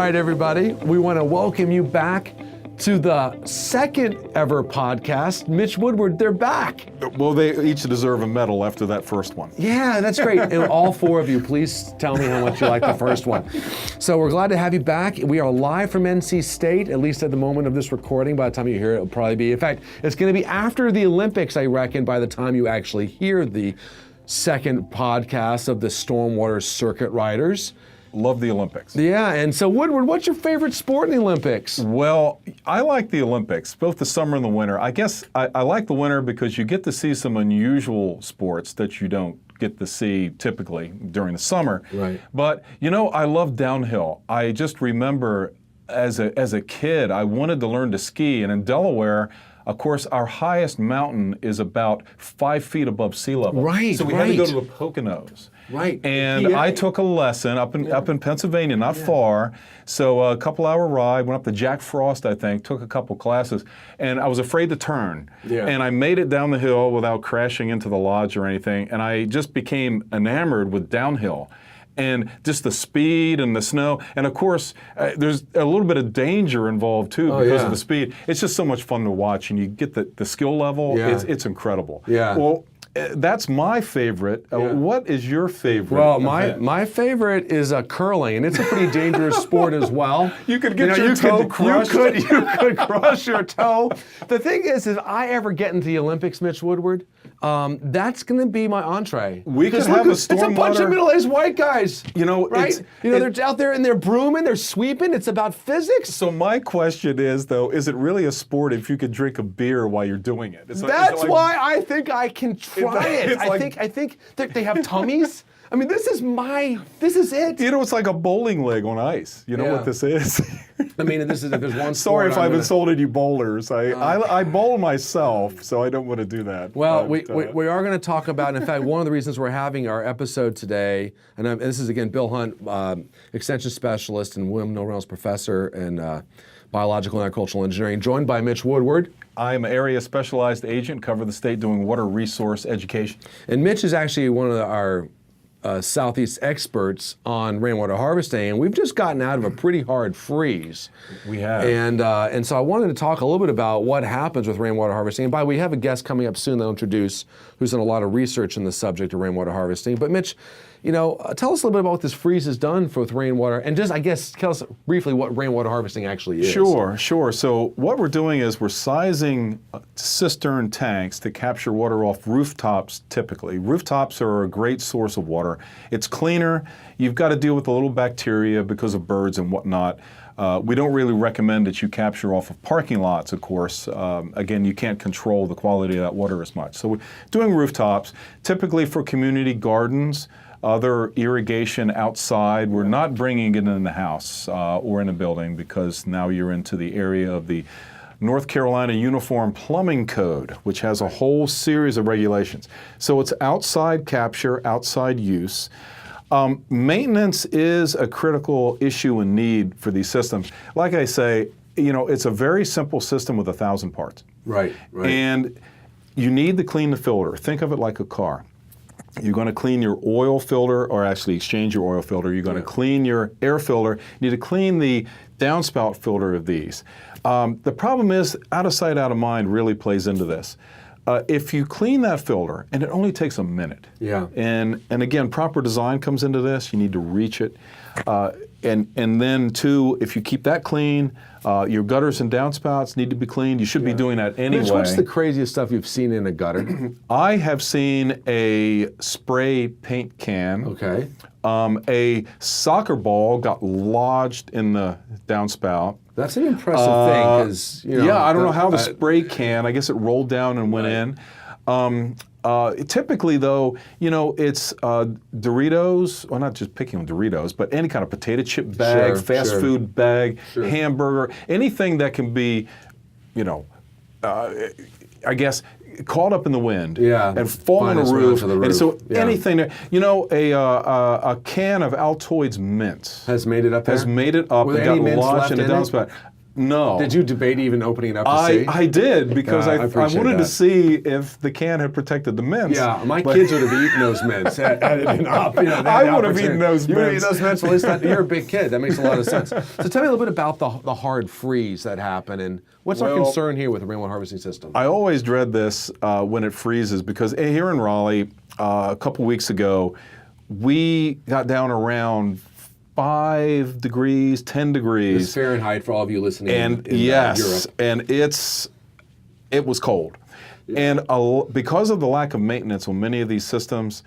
right, everybody. We want to welcome you back to the second ever podcast. Mitch Woodward, they're back. Well, they each deserve a medal after that first one. Yeah, that's great. And all four of you, please tell me how much you like the first one. So we're glad to have you back. We are live from NC State, at least at the moment of this recording. By the time you hear it, it'll probably be. In fact, it's going to be after the Olympics, I reckon, by the time you actually hear the second podcast of the Stormwater Circuit Riders. Love the Olympics. Yeah, and so Woodward, what's your favorite sport in the Olympics? Well, I like the Olympics, both the summer and the winter. I guess I like the winter because you get to see some unusual sports that you don't get to see typically during the summer. Right. But, you know, I love downhill. I just remember as a kid, I wanted to learn to ski, and in Delaware, of course, our highest mountain is about 5 feet above sea level. Right, so we had to go to the Poconos. Right. And I took a lesson up in Pennsylvania, not far. So a couple-hour ride, went up to Jack Frost, I think, took a couple classes, and I was afraid to turn. Yeah. And I made it down the hill without crashing into the lodge or anything, and I just became enamored with downhill. And just the speed and the snow. And of course, there's a little bit of danger involved too because of the speed. It's just so much fun to watch, and you get the skill level. Yeah. It's incredible. Yeah. Well, that's my favorite. What is your favorite? Well, my favorite is curling, and it's a pretty dangerous sport as well. You could get your toe crushed. You could crush your toe. The thing is, if I ever get into the Olympics, Mitch Woodward, that's going to be my entree. We could have a It's a bunch of middle-aged white guys. You know, right? They're out there and they're brooming, they're sweeping. It's about physics. So my question is, though, is it really a sport if you could drink a beer while you're doing it? That's why I think I can try it. I think they have tummies. I mean, this is it. You know, it's like a bowling leg on ice. You know what this is? I mean, if there's one Sorry sport, if I've insulted you bowlers. I bowl myself, so I don't want to do that. Well, we are going to talk about, in fact, one of the reasons we're having our episode today, and this is, again, Bill Hunt, extension specialist and William Noel Reynolds professor in biological and agricultural engineering, joined by Mitch Woodward. I'm an area specialized agent, cover the state doing water resource education. And Mitch is actually one of our Southeast experts on rainwater harvesting, and we've just gotten out of a pretty hard freeze. We have. And so I wanted to talk a little bit about what happens with rainwater harvesting. And by the way, we have a guest coming up soon that I'll introduce who's done a lot of research in the subject of rainwater harvesting. But Mitch, you know, tell us a little bit about what this freeze has done with rainwater, and just, I guess, tell us briefly what rainwater harvesting actually is. Sure. So what we're doing is we're sizing cistern tanks to capture water off rooftops typically. Rooftops are a great source of water. It's cleaner. You've got to deal with a little bacteria because of birds and whatnot. We don't really recommend that you capture off of parking lots, of course. Again, you can't control the quality of that water as much. So we're doing rooftops, typically for community gardens, other irrigation outside. We're not bringing it in the house or in a building because now you're into the area of the North Carolina Uniform Plumbing Code, which has a whole series of regulations. So it's outside capture, outside use. Maintenance is a critical issue and need for these systems. Like I say, you know, it's a very simple system with 1,000 parts. Right. And you need to clean the filter. Think of it like a car. You're going to clean your oil filter, or actually exchange your oil filter. You're going to clean your air filter. You need to clean the downspout filter of these. The problem is, out of sight, out of mind really plays into this. If you clean that filter, and it only takes a minute, and again, proper design comes into this. You need to reach it. And then, too, if you keep that clean, your gutters and downspouts need to be cleaned. You should be doing that anyway. Mitch, what's the craziest stuff you've seen in a gutter? I have seen a spray paint can. Okay. A soccer ball got lodged in the downspout. That's an impressive thing, because, you know. I don't know how the spray can, I guess it rolled down and went in. Typically, though, you know, it's Doritos, well, not just picking on Doritos, but any kind of potato chip bag, fast food bag, hamburger, anything that can be, you know, I guess, caught up in the wind and fall on a roof. And so anything, you know, a can of Altoids mints has made it up there? Has made it up and got lodged in a downspout. No. Did you debate even opening it up to see? I did, because I I appreciate wanted to that. see if the can had protected the mints. Yeah, my kids would have eaten those mints had it been up. You know, I would have eaten those You would have mints. eaten those mints. At least you're a big kid. That makes a lot of sense. So tell me a little bit about the hard freeze that happened, and what's our concern here with the rainwater harvesting system? I always dread this when it freezes, because here in Raleigh, a couple weeks ago, we got down around 5 degrees, 10 degrees. This is Fahrenheit for all of you listening And in yes, Europe. and it was cold. And because of the lack of maintenance on many of these systems,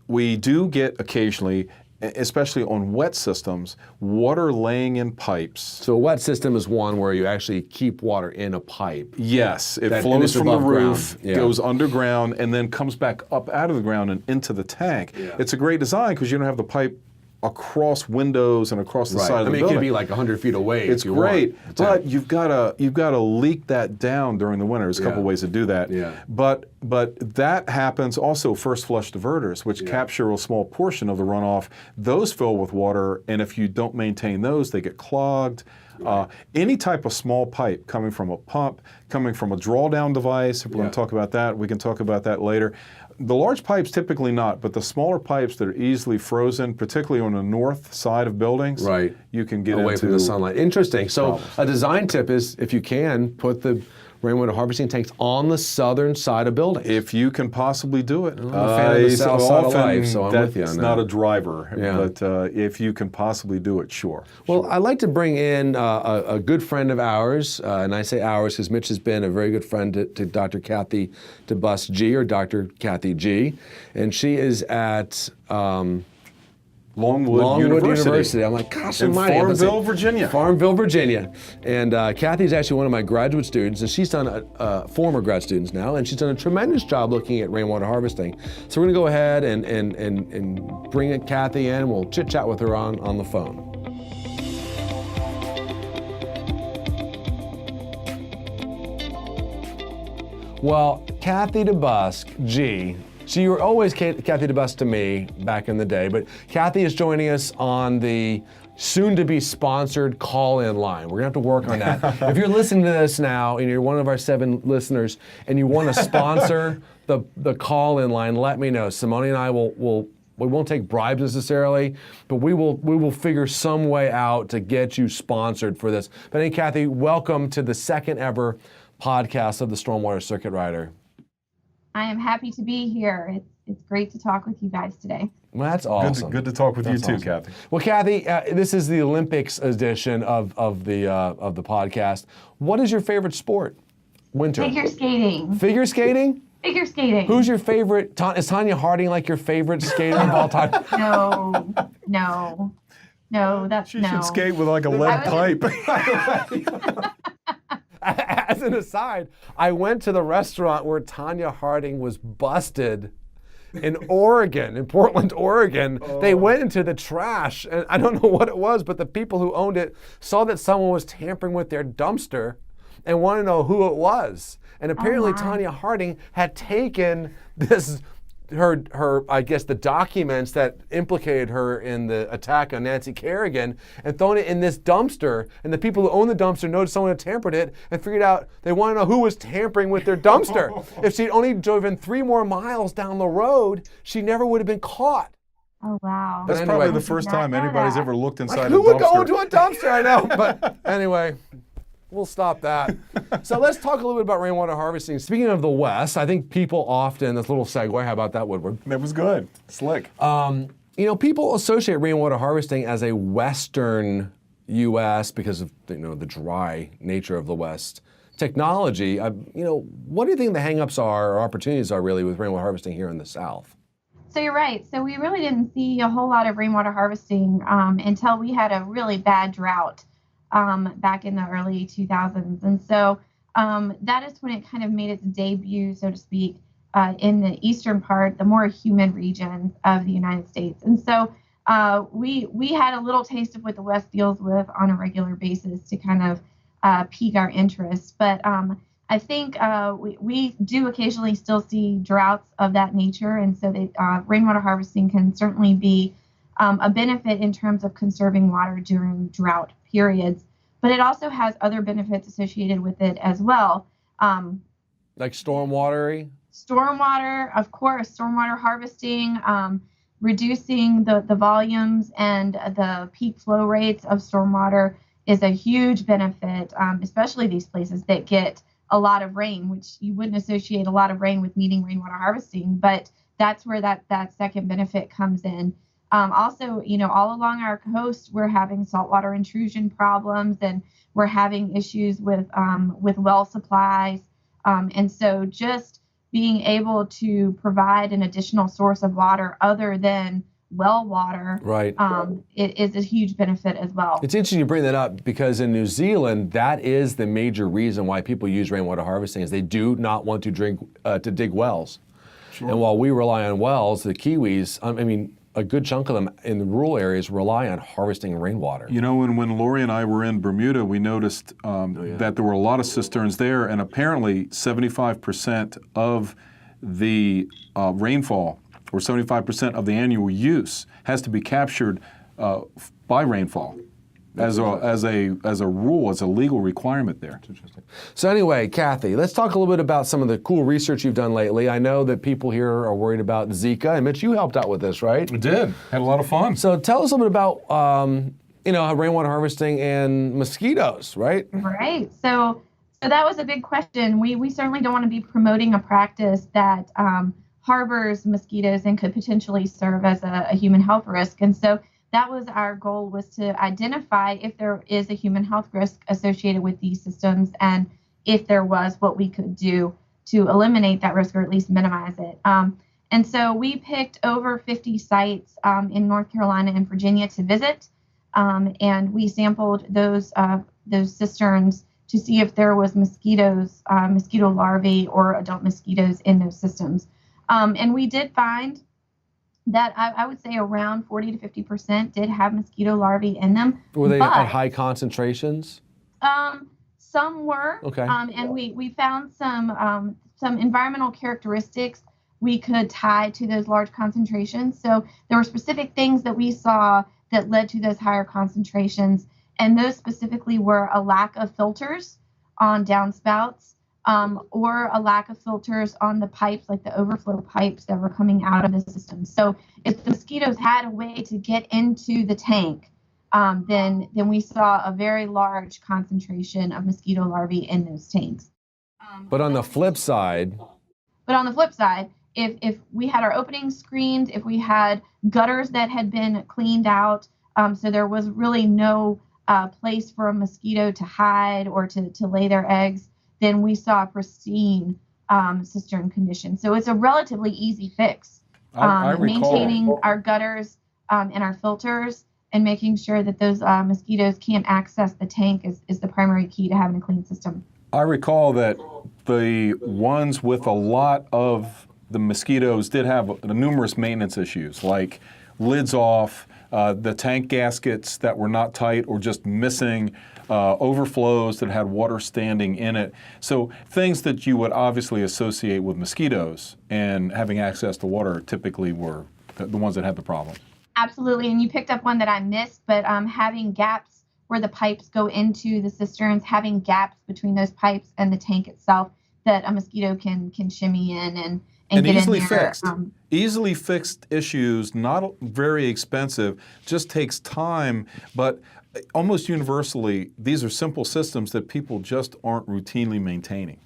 we do get occasionally, especially on wet systems, water laying in pipes. So a wet system is one where you actually keep water in a pipe. Yes, it And flows it's from the above roof, ground. Yeah. goes underground, and then comes back up out of the ground and into the tank. Yeah. It's a great design because you don't have the pipe across windows and across the side of the it building. could be like 100 feet away. It's if you great, want. but you've got to leak that down during the winter. There's a couple ways to do that. Yeah. But that happens also. First flush diverters, which capture a small portion of the runoff, those fill with water, and if you don't maintain those, they get clogged. Any type of small pipe coming from a pump, coming from a drawdown device, if we're going to talk about that, we can talk about that later. The large pipes typically not, but the smaller pipes that are easily frozen, particularly on the north side of buildings, you can get away into from the sunlight. Interesting. So problems. a design tip is, if you can, put the rainwater harvesting tanks on the southern side of buildings. If you can possibly do it. I'm a fan of the south side of life, so I'm with you on That's that. not a driver, Yeah. but if you can possibly do it, sure. Well, I'd like to bring in a good friend of ours, and I say ours because Mitch has been a very good friend to Dr. Kathy DeBusk G, or Dr. Kathy G, and she is at Longwood University. I'm like, gosh, in Farmville, Virginia. Farmville, Virginia. And Kathy's actually one of my graduate students, and she's done former grad students now, and she's done a tremendous job looking at rainwater harvesting. So we're going to go ahead and bring Kathy in. We'll chit chat with her on the phone. Well, Kathy DeBusk G. So you were always Kathy DeBusk to me back in the day, but Kathy is joining us on the soon-to-be sponsored call-in line. We're gonna have to work on that. If you're listening to this now and you're one of our 7 listeners and you want to sponsor the call-in line, let me know. Simone and I we won't take bribes necessarily, but we will figure some way out to get you sponsored for this. But hey, Kathy, welcome to the second ever podcast of the Stormwater Circuit Rider. I am happy to be here. It's great to talk with you guys today. Well, that's awesome. Good to talk with you too, awesome. Kathy. Well, Kathy, this is the Olympics edition of the podcast. What is your favorite sport? Winter. Figure skating. Figure skating? Figure skating. Who's your favorite? Is Tanya Harding like your favorite skater of all time? No, that's She no. should skate with like a lead pipe. As an aside, I went to the restaurant where Tanya Harding was busted in Oregon, in Portland, Oregon. They went into the trash, and I don't know what it was, but the people who owned it saw that someone was tampering with their dumpster and wanted to know who it was. And apparently Tanya Harding had taken her I guess the documents that implicated her in the attack on Nancy Kerrigan and thrown it in this dumpster, and the people who owned the dumpster noticed someone had tampered it and figured out they want to know who was tampering with their dumpster. If she'd only driven 3 more miles down the road, she never would have been caught. Oh, wow. That's anyway, probably the first time anybody's ever looked inside Who a would go dumpster. into a dumpster? I know, but anyway, we'll stop that. So let's talk a little bit about rainwater harvesting. Speaking of the West, I think people often, this little segue, how about that, Woodward? That was good. Slick. People associate rainwater harvesting as a Western U.S. because of the dry nature of the West technology. What do you think the hang-ups are or opportunities are really with rainwater harvesting here in the South? So you're right. So we really didn't see a whole lot of rainwater harvesting until we had a really bad drought back in the early 2000s. And so that is when it kind of made its debut, so to speak, in the eastern part, the more humid regions of the United States. And so we had a little taste of what the West deals with on a regular basis to kind of pique our interest. But I think we do occasionally still see droughts of that nature. And so rainwater harvesting can certainly be a benefit in terms of conserving water during drought periods. but it also has other benefits associated with it as well. Like stormwater? Stormwater, of course, stormwater harvesting, reducing the volumes and the peak flow rates of stormwater is a huge benefit, especially these places that get a lot of rain, which you wouldn't associate a lot of rain with needing rainwater harvesting, but that's where that second benefit comes in. Also, all along our coast, we're having saltwater intrusion problems, and we're having issues with well supplies. And so just being able to provide an additional source of water other than well water, right, it is a huge benefit as well. It's interesting you bring that up because in New Zealand, that is the major reason why people use rainwater harvesting is they do not want to dig wells. Sure. And while we rely on wells, the Kiwis, a good chunk of them in the rural areas rely on harvesting rainwater. When Lori and I were in Bermuda, we noticed that there were a lot of cisterns there, and apparently 75% of the rainfall, or 75% of the annual use, has to be captured by rainfall as a rule, as a legal requirement there. Interesting. So anyway, Kathy, let's talk a little bit about some of the cool research you've done lately. I know that people here are worried about Zika, and Mitch, you helped out with this, right? We did. Had a lot of fun. So tell us a little bit about rainwater harvesting and mosquitoes, right? Right. So that was a big question. We certainly don't want to be promoting a practice that harbors mosquitoes and could potentially serve as a human health risk. And so that was our goal, was to identify if there is a human health risk associated with these systems, and if there was, what we could do to eliminate that risk or at least minimize it. And so we picked over 50 sites in North Carolina and Virginia to visit, and we sampled those cisterns to see if there was mosquito larvae or adult mosquitoes in those systems. And we did find that I would say around 40 to 50% did have mosquito larvae in them. Were they at high concentrations? Some were. Okay. And we found some environmental characteristics we could tie to those large concentrations. So there were specific things that we saw that led to those higher concentrations. And those specifically were a lack of filters on downspouts, or a lack of filters on the pipes, like the overflow pipes that were coming out of the system. So if the mosquitoes had a way to get into the tank, then we saw a very large concentration of mosquito larvae in those tanks. But on the flip side, if we had our openings screened, if we had gutters that had been cleaned out, so there was really no place for a mosquito to hide or to lay their eggs, then we saw pristine cistern condition. So it's a relatively easy fix. I recall maintaining our gutters and our filters and making sure that those mosquitoes can't access the tank is the primary key to having a clean system. I recall that the ones with a lot of the mosquitoes did have numerous maintenance issues, like lids off, the tank gaskets that were not tight or just missing, overflows that had water standing in it. So things that you would obviously associate with mosquitoes and having access to water typically were the ones that had the problem. Absolutely, and you picked up one that I missed, but having gaps where the pipes go into the cisterns, having gaps between those pipes and the tank itself that a mosquito can shimmy in and get easily in there. fixed. Easily fixed issues, not very expensive, just takes time, but almost universally, these are simple systems that people just aren't routinely maintaining.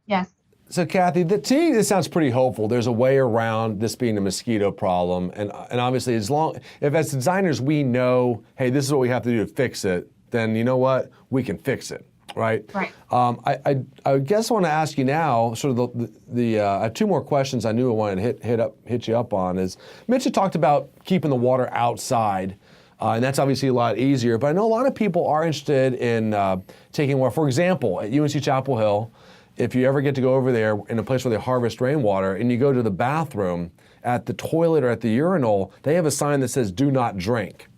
Yes. So Kathy, to me this sounds pretty hopeful. There's a way around this being a mosquito problem, and obviously if as designers we know, hey, this is what we have to do to fix it, then you know what, we can fix it, right? Right. I guess I want to ask you now, sort of I have two more questions I knew I wanted to hit you up on. Is Mitch had talked about keeping the water outside. And that's obviously a lot easier, but I know a lot of people are interested in taking water. For example, at UNC Chapel Hill, if you ever get to go over there in a place where they harvest rainwater and you go to the bathroom, at the toilet or at the urinal, they have a sign that says "Do not drink."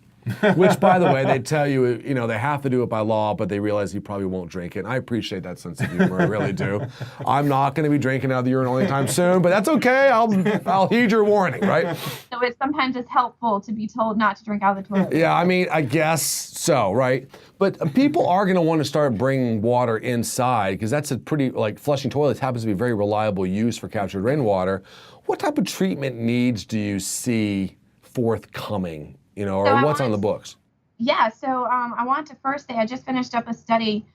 Which, by the way, they tell you, they have to do it by law, but they realize you probably won't drink it. And I appreciate that sense of humor, I really do. I'm not going to be drinking out of the urinal anytime soon, but that's okay. I'll heed your warning, right? So sometimes it's helpful to be told not to drink out of the toilet. Yeah, I mean, I guess so, right? But people are going to want to start bringing water inside because that's a pretty, flushing toilets happens to be a very reliable use for captured rainwater. What type of treatment needs do you see forthcoming, or what's on the books? Yeah, so I want to first say I just finished up a study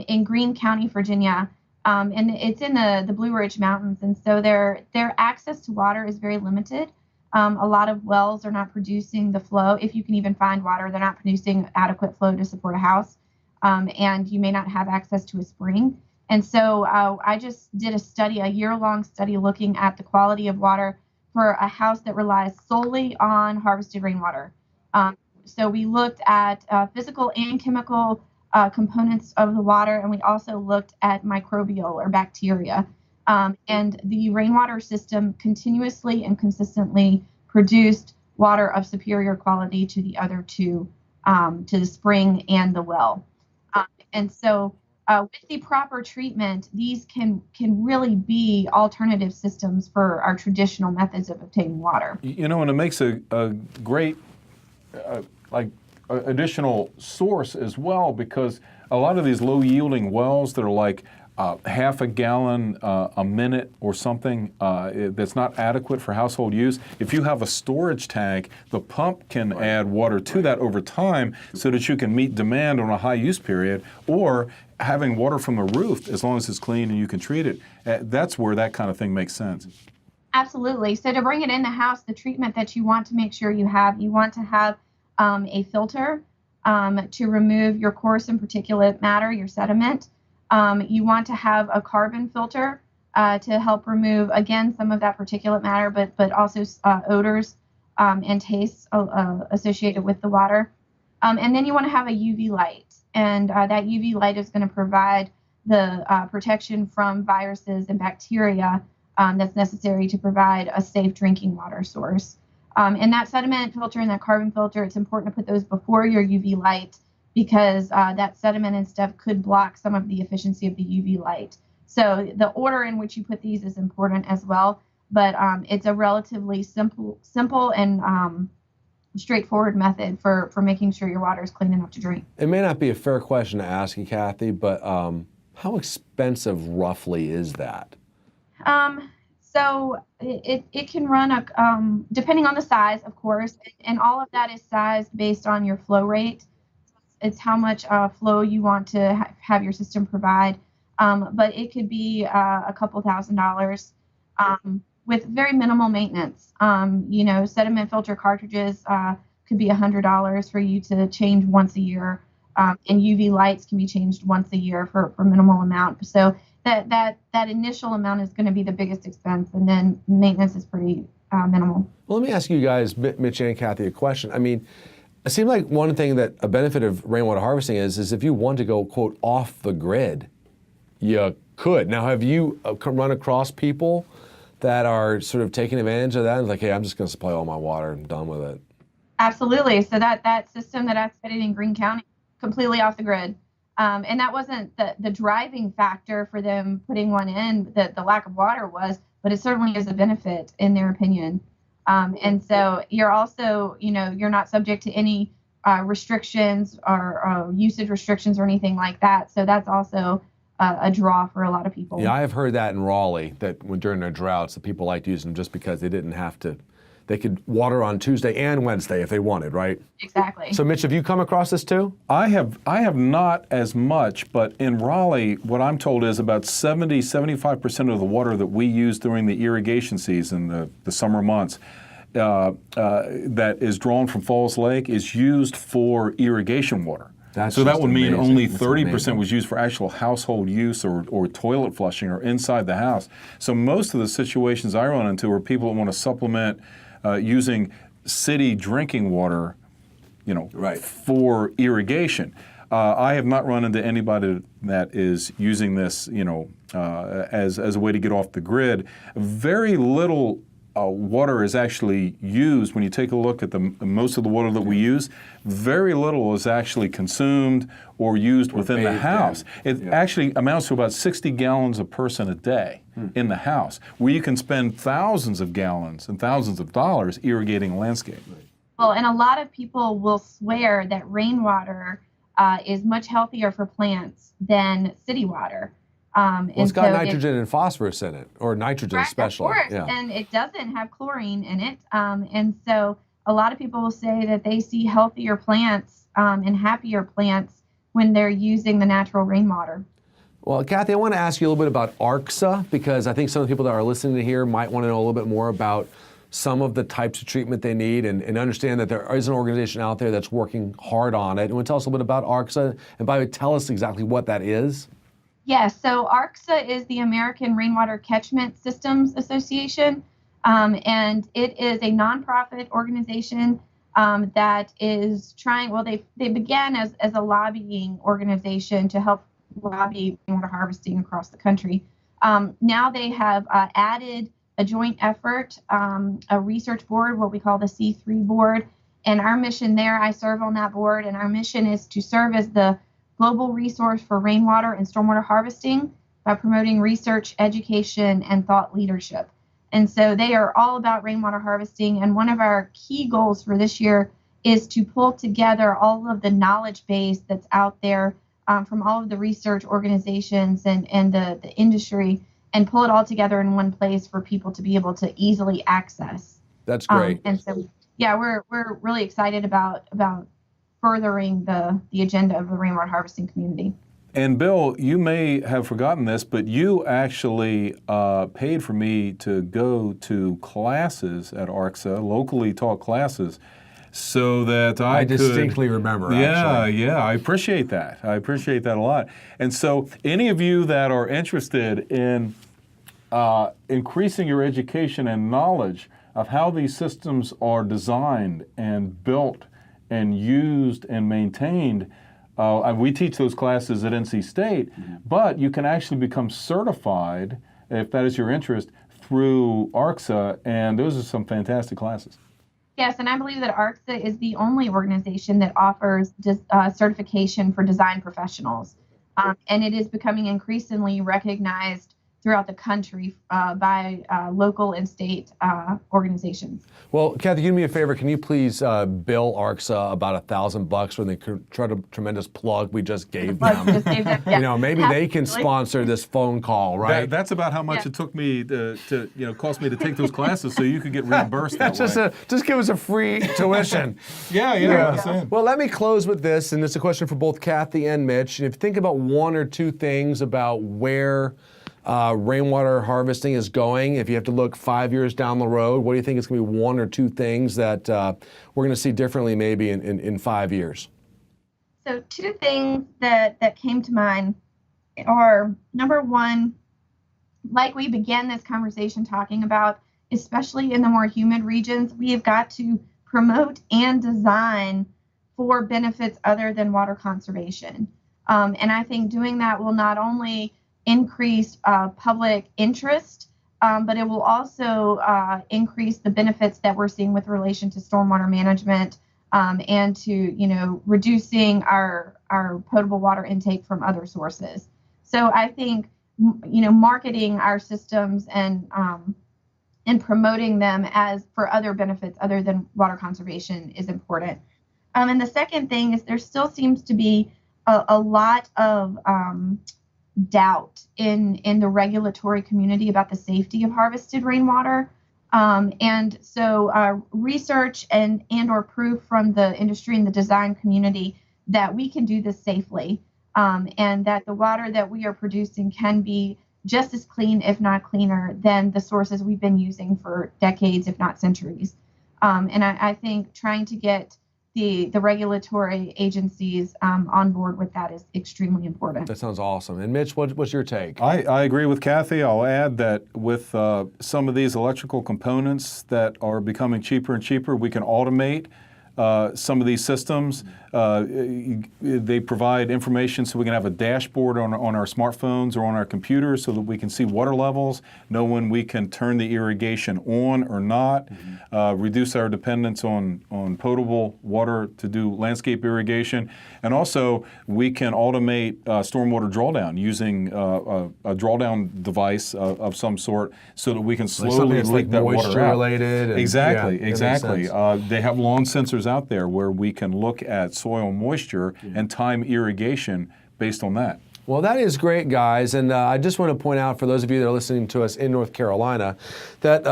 in Greene County, Virginia, and it's in the Blue Ridge Mountains, and so their access to water is very limited. A lot of wells are not producing the flow. If you can even find water, they're not producing adequate flow to support a house, and you may not have access to a spring. And so I just did a year-long study looking at the quality of water for a house that relies solely on harvested rainwater. So we looked at physical and chemical components of the water, and we also looked at microbial or bacteria. And the rainwater system continuously and consistently produced water of superior quality to the other two, to the spring and the well. And so with the proper treatment, these can really be alternative systems for our traditional methods of obtaining water. And it makes a great additional source as well, because a lot of these low-yielding wells that are like half a gallon a minute or something that's not adequate for household use. If you have a storage tank, the pump can add water to that over time so that you can meet demand on a high use period, or having water from the roof as long as it's clean and you can treat it. That's where that kind of thing makes sense. Absolutely. So to bring it in the house, the treatment that you want to make sure you want to have a filter to remove your coarse and particulate matter, your sediment. You want to have a carbon filter to help remove, again, some of that particulate matter, but also odors and tastes associated with the water. And then you want to have a UV light. And that UV light is going to provide the protection from viruses and bacteria that's necessary to provide a safe drinking water source. And that sediment filter and that carbon filter, it's important to put those before your UV light, because that sediment and stuff could block some of the efficiency of the UV light. So the order in which you put these is important as well, but it's a relatively simple and straightforward method for making sure your water is clean enough to drink. It may not be a fair question to ask you, Kathy, but how expensive roughly is that? So it can run, depending on the size, of course, and all of that is sized based on your flow rate. It's how much flow you want to have your system provide. But it could be a couple $1,000s with very minimal maintenance. Sediment filter cartridges could be $100 for you to change once a year. And UV lights can be changed once a year for minimal amount. So that initial amount is going to be the biggest expense, and then maintenance is pretty minimal. Well, let me ask you guys, Mitch and Kathy, a question. I mean, it seems like one thing that a benefit of rainwater harvesting is if you want to go, quote, off the grid, you could. Now, have you run across people that are sort of taking advantage of that and like, hey, I'm just going to supply all my water, I'm done with it? Absolutely. So that system that I studied in Greene County, completely off the grid. And that wasn't the driving factor for them putting one in, the lack of water was, but it certainly is a benefit in their opinion. And so you're also, you're not subject to any restrictions or usage restrictions or anything like that. So that's also a draw for a lot of people. Yeah, I have heard that in Raleigh, that during their droughts, that people liked using them just because they didn't have to. They could water on Tuesday and Wednesday if they wanted, right? Exactly. So, Mitch, have you come across this too? I have not as much, but in Raleigh, what I'm told is about 75% of the water that we use during the irrigation season, the summer months, that is drawn from Falls Lake is used for irrigation water. So that would mean only 30% was used for actual household use or toilet flushing or inside the house. So most of the situations I run into are people that want to supplement using city drinking water, for irrigation. I have not run into anybody that is using this, as a way to get off the grid. Very little water is actually used, when you take a look at most of the water that we use, very little is actually consumed or used within the house. It actually amounts to about 60 gallons a person a day in the house, where you can spend thousands of gallons and thousands of dollars irrigating a landscape. Well, and a lot of people will swear that rainwater is much healthier for plants than city water. Well, it's got nitrogen and phosphorus in it, or nitrogen especially. Of course, and it doesn't have chlorine in it. And so a lot of people will say that they see healthier plants and happier plants when they're using the natural rainwater. Well, Kathy, I want to ask you a little bit about ARCSA, because I think some of the people that are listening to here might want to know a little bit more about some of the types of treatment they need, and understand that there is an organization out there that's working hard on it. And want to tell us a little bit about ARCSA, and by the way, tell us exactly what that is. Yes, so ARCSA is the American Rainwater Catchment Systems Association, and it is a nonprofit organization that is trying, well, they began as a lobbying organization to help lobby rainwater harvesting across the country. Now they have added a joint effort, a research board, what we call the C3 board, and our mission there, I serve on that board, and our mission is to serve as the global resource for rainwater and stormwater harvesting by promoting research, education, and thought leadership. And so they are all about rainwater harvesting. And one of our key goals for this year is to pull together all of the knowledge base that's out there from all of the research organizations and the industry, and pull it all together in one place for people to be able to easily access. That's great. And so, yeah, we're really excited about furthering the agenda of the rainwater harvesting community. And Bill, you may have forgotten this, but you actually paid for me to go to classes at ARCSA, locally taught classes, so that I could distinctly remember, actually. Yeah, I appreciate that. I appreciate that a lot. And so any of you that are interested in increasing your education and knowledge of how these systems are designed and built and used and maintained, we teach those classes at NC State, but you can actually become certified, if that is your interest, through ARCSA, and those are some fantastic classes. Yes, and I believe that ARCSA is the only organization that offers certification for design professionals, and it is becoming increasingly recognized throughout the country by local and state organizations. Well, Kathy, do me a favor. Can you please bill ARCSA about $1,000 for the tremendous plug we just gave them? You know, maybe they can sponsor this phone call, right? That's about how much it took me to cost me to take those classes, so you could get reimbursed that way. Just give us a free tuition. Yeah. Well, let me close with this, and it's a question for both Kathy and Mitch. If you think about one or two things about where rainwater harvesting is going, if you have to look 5 years down the road, what do you think is going to be one or two things that we're going to see differently maybe in 5 years? So two things that came to mind are, number one, like we began this conversation talking about, especially in the more humid regions, we have got to promote and design for benefits other than water conservation. And I think doing that will not only increase public interest, but it will also increase the benefits that we're seeing with relation to stormwater management and to, reducing our potable water intake from other sources. So I think, marketing our systems and promoting them as for other benefits other than water conservation is important. And the second thing is there still seems to be a lot of doubt in the regulatory community about the safety of harvested rainwater. And so research and or proof from the industry and the design community that we can do this safely, and that the water that we are producing can be just as clean, if not cleaner, than the sources we've been using for decades, if not centuries. And I think trying to get the regulatory agencies on board with that is extremely important. That sounds awesome. And Mitch, what's your take? I agree with Kathy. I'll add that with some of these electrical components that are becoming cheaper and cheaper, we can automate some of these systems. They provide information so we can have a dashboard on our smartphones or on our computers so that we can see water levels, know when we can turn the irrigation on or not, reduce our dependence on potable water to do landscape irrigation. And also, we can automate stormwater drawdown using a drawdown device of some sort so that we can slowly leak that water out. Moisture related. Exactly. They have lawn sensors out there where we can look at soil moisture and time irrigation based on that. Well, that is great, guys. And I just want to point out for those of you that are listening to us in North Carolina that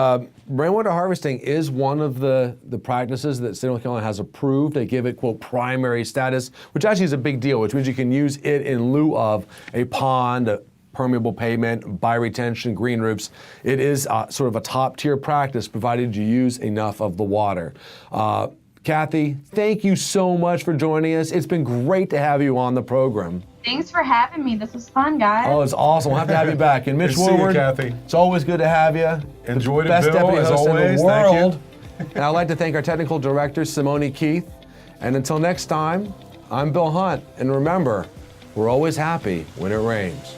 rainwater harvesting is one of the practices that State of North Carolina has approved. They give it, quote, primary status, which actually is a big deal, which means you can use it in lieu of a pond, a permeable pavement, bioretention, green roofs. It is sort of a top-tier practice provided you use enough of the water. Kathy, thank you so much for joining us. It's been great to have you on the program. Thanks for having me. This was fun, guys. Oh, it's awesome. We'll have to have you back. And Mitch Good to see you, Woodward, Kathy. it's always good to have you. Enjoyed it, Best Bill, deputy as host always. in the Thank you. world. And I'd like to thank our technical director, Simone Keith. And until next time, I'm Bill Hunt. And remember, we're always happy when it rains.